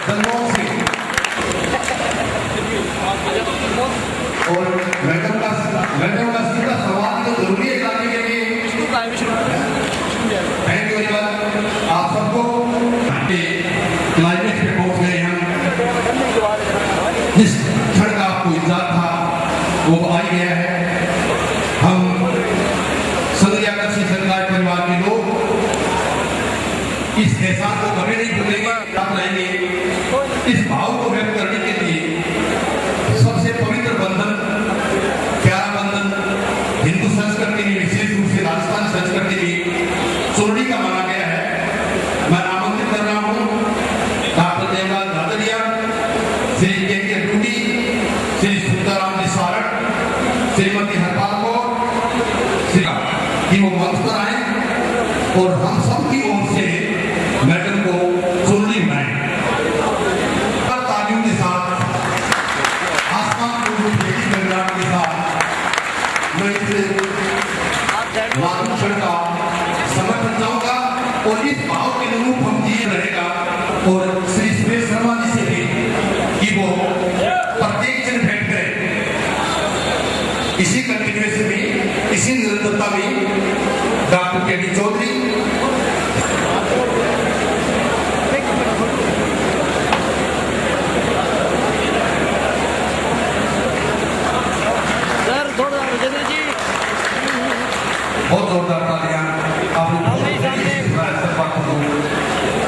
संगों से और मैडम का सीधा सवाल तो जरूरी है जानने के लिए। थैंक यू वेरी मच आप सबको। क्लाइमेक्स पे पहुंच गए हम। जिस क्षण का आपको इंतजार था वो आ गया है। हम संग्रिया कृषि सरकार परिवार के लोग इस एहसास को कभी नहीं भूलेंगे, याद रहेंगे। इस भाव को व्यक्त करने के लिए सबसे पवित्र बंधन, प्यारा बंधन हिंदू संस्कृति में, विशेष रूप से राजस्थान संस्कृति में चोरड़ी का माना गया है। मैं आमंत्रित कर रहा हूँ डॉक्टर देवराज रादरिया, श्री के टूटी, श्री सुंदराम जी सारट, श्रीमती हरपाल कौर कि वो मंच पर आए और हम सब की ओर से मैडम को चोरड़ी बनाए। तालियों के साथ, आसमान को के साथ मैं इस लागू क्षण का समर्थन चाहूंगा और इस भाव के अनुरूप हम दिए रहेगा। और श्री सुरेश शर्मा जी से भी कि वो प्रत्येक जन भेंट करें, इसी कंटिन्यूएशन में, इसी निरंतरता में। डॉक्टर के डी चौधरी, बहुत जोरदार तालियां आप लोग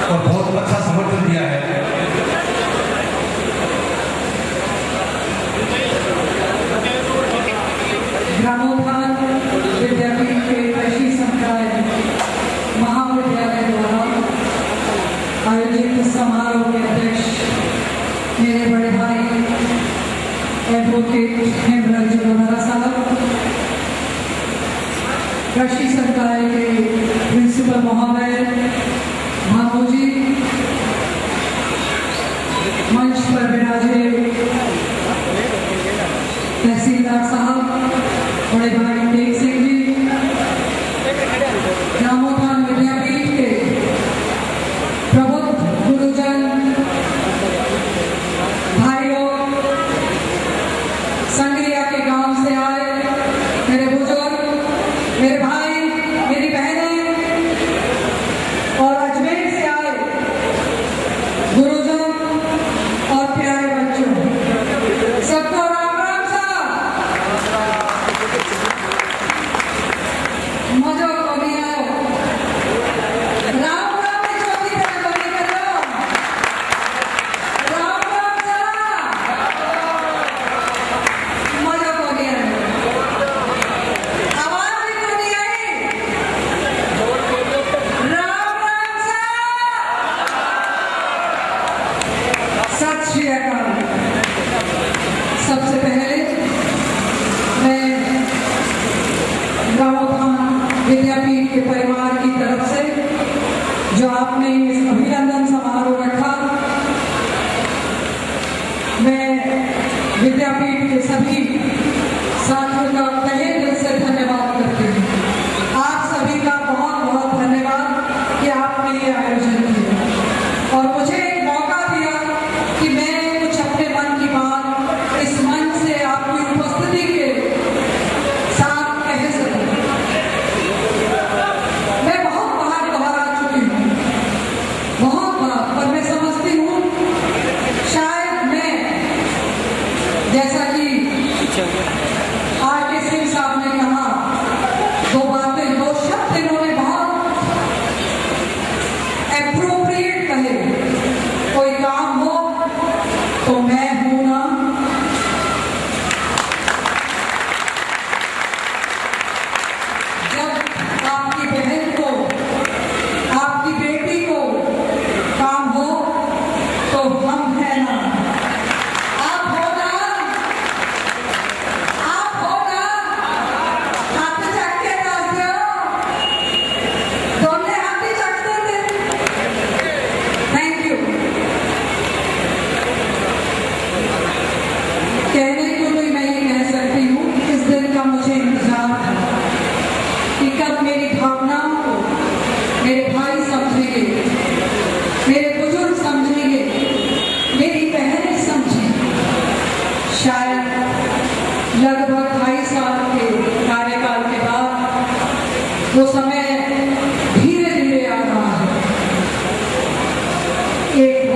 और बहुत अच्छा समर्थन दिया है। ग्रामोत्थान विद्यापीठ के कृषि संकाय महाविद्यालय द्वारा आयोजित समारोह के अध्यक्ष मेरे बड़े भाई एडवोकेट हेमराज जोनारा साहब, कृषि संकाय के प्रिंसिपल महोदय भानु जी, मंच पर विराजे तहसीलदार साहब, बड़े भाई टेक सिंह जी, ग्रामोत्थान विद्यापीठ के प्रबुद्ध गुरुजन भाई लोग, संग्रिया के गांव से आए मेरे बुजुर्ग, मेरे भाई, मेरी बहनें और अजमेर से आए गुरुजन और प्यारे बच्चों, सबको राम राम साहब। मजा को भी आयो, राम राम की चौथी तरह बनी कर लो, राम राम साहब, मजा को भी आयो, आवाज भी को नहीं आई, राम राम साहब, सत श्री अकाल। सबसे पहले मैं ग्रामोत्थान विद्यापीठ के परिवार की तरफ से जो आपने इस अभिनंदन समारोह रखा, मैं विद्यापीठ के सभी साथियों का तहे दिल से धन्यवाद करती हूँ। आप सभी का बहुत बहुत धन्यवाद कि आपने ये आयोजन किया और मुझे एक मौका दिया कि मैं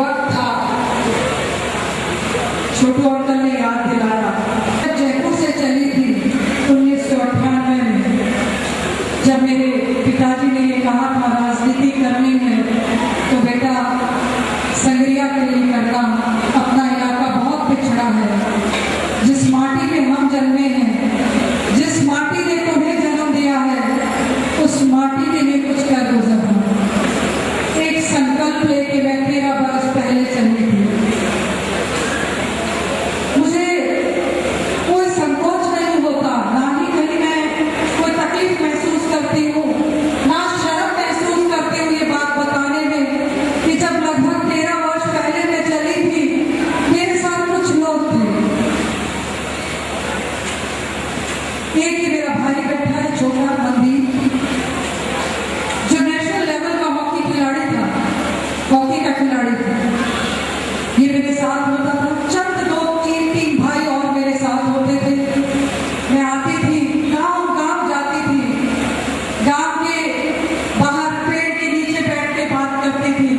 वक्त था, छोटू अंकल ने याद दिलाया, जयपुर से चली थी 1998 में, जब मेरे पिताजी ने ये कहा था राजनीति करनी है तो बेटा संगरिया के लिए करना, अपना इलाका बहुत पिछड़ा है, जिस माटी में हम जन्मे हैं, जिस माटी ने तुम्हें जन्म दिया है, उस माटी के लिए कुछ कर गुजरना। एक संकल्प लेके मैं 13 बरस पहले चली थी। मुझे कोई संकोच नहीं होता, ना ही कहीं मैं कोई तकलीफ महसूस करती हूँ, ना शर्म महसूस करती हूँ ये बात बताने में कि जब लगभग 13 वर्ष पहले मैं चली थी, मेरे साथ कुछ लोग थे। एक ही मेरा भाई बैठा है, छोटा मंदिर, जो नेशनल लेवल का हॉकी खिलाड़ी था, हॉकी का खिलाड़ी था। ये मेरे साथ होता था, चंद 2-3 भाई और मेरे साथ होते थे। मैं आती थी, गांव जाती थी, गांव के बाहर पेड़ के नीचे बैठ के बात करती थी।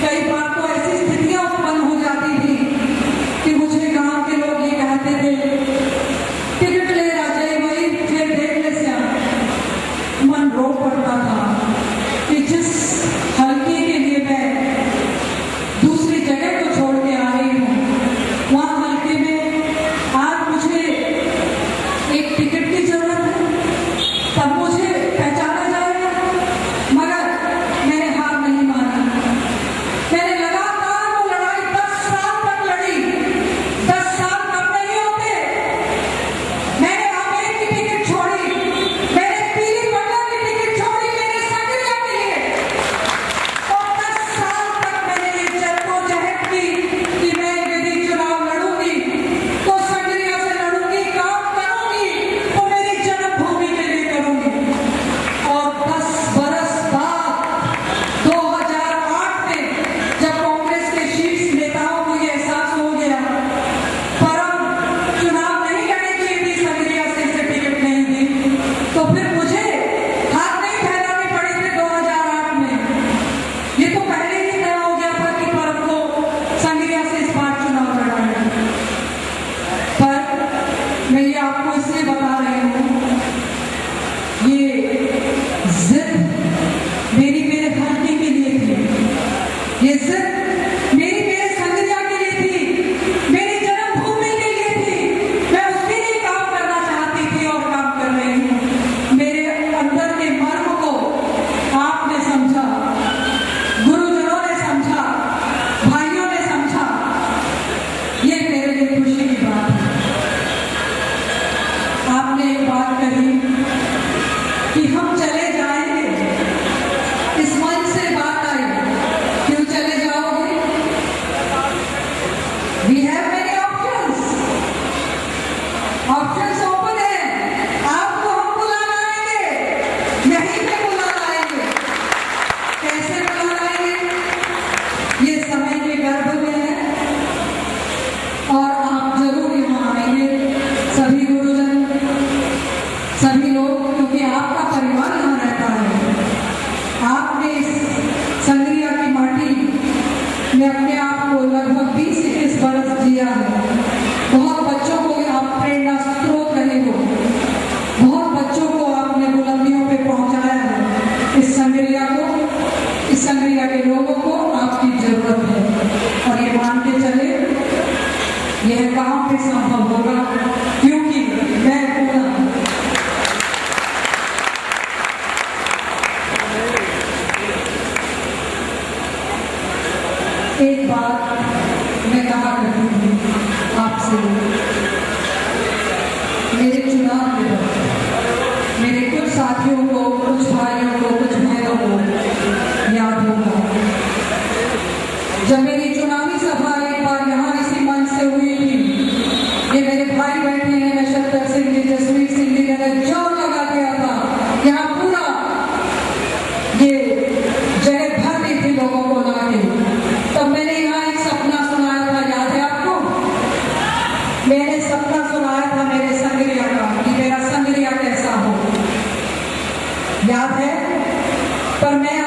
कई बार तो ऐसी स्थितियां उत्पन्न हो जाती थी कि मुझे गांव के लोग ये कहते थे, टिकट ले राजाई भाई, फिर देख ले से मन रो पड़ता था कि जिस हल्के के लिए मैं दूसरी जगह को छोड़ के आ रही हूँ, वहां हल्के में आज मुझे एक टिकट की जरूरत है, तब मुझे पहचाना जाएगा। मगर मैंने हार नहीं मानी, मैंने लगातार वो लड़ाई 10 साल तक लड़ी। 10 साल कम नहीं होते। मैंने आमेर की टिकट छोड़ी, मैंने पीली पट्टा की टिकट छोड़ी मेरे संगरिया के लिए, और 10 साल तक मैंने ये जद्दोजहद की कि मैं यदि चुनाव लड़ूंगी तो संगरिया से लड़ूंगी, काम करूंगी तो मेरी जन्मभूमि के लिए करूंगी। और 10 बरस बाद 2008 में जब कांग्रेस के शीर्ष नेताओं को ये एहसास हो गया, परम चुनाव नहीं लड़ने के लिए संगरिया से इसे टिकट नहीं दी, तो फिर मुझे हाथ नहीं फैलानी पड़ी थी 2008 में। ये तो पहले ही तय हो गया था कि परम को संगरिया से इस बार चुनाव लड़ाना है। पर मैं ये आपको इसलिए बता रही हूँ, ये जिद मेरी मेरे हल्के के लिए थी, ये जिद मेरे संगरिया के लिए थी, मेरी जन्मभूमि के लिए थी। मैं उसके लिए काम करना चाहती थी और काम कर रही हूँ। मेरे अंदर के मर्म को आपने समझा, गुरुजनों ने समझा, भाइयों ने समझा, ये मेरे लिए खुशी की बात है। आपने एक बात कही कि हम चले जाएंगे, इस मन से बात आई, क्यों चले जाओगे? We have many options. Options open है, आपको हम बुलाना आएंगे, यहीं पे बुलाना आएंगे। कैसे बुलाना आएंगे? ये समय के गर्भ में है और आप जरूर यहाँ आएंगे, सभी गुरुजन, सभी लोग, क्योंकि आपका परिवार यहाँ रहता है। आपने इस संगरिया की माटी में अपने आप को लगभग 20-21 बरस जिया है। बहुत बच्चों को आप प्रेरणा स्रोत रहे हो, बहुत बच्चों को आपने बुलंदियों पे पहुंचाया है। इस संगरिया को, इस संगरिया के लोगों को आपकी जरूरत है, और ये मान के चले यह काम पे संभव होगा, क्योंकि मैं पूरा एक बात मैं कहा करती हूँ आपसे, मेरे चुनाव के वक्त मेरे कुछ साथियों को, कुछ भाइयों को, कुछ बहनों को याद होगा, जब मेरी चुनावी सभा एक बार यहाँ इसी मंच से हुई थी। ये मेरे भाई बैठे हैं, नशत्तर सिंह जी, जसवीर सिंह जी, मैंने जोर लगा दिया था, यहाँ पूरा ये जगह भर दी थी लोगों को ला के। तब मैंने यहाँ एक सपना सुनाया था, याद है आपको? मैंने सपना सुनाया था मेरे संगरिया का, कि मेरा संगरिया कैसा हो, याद है? पर मैं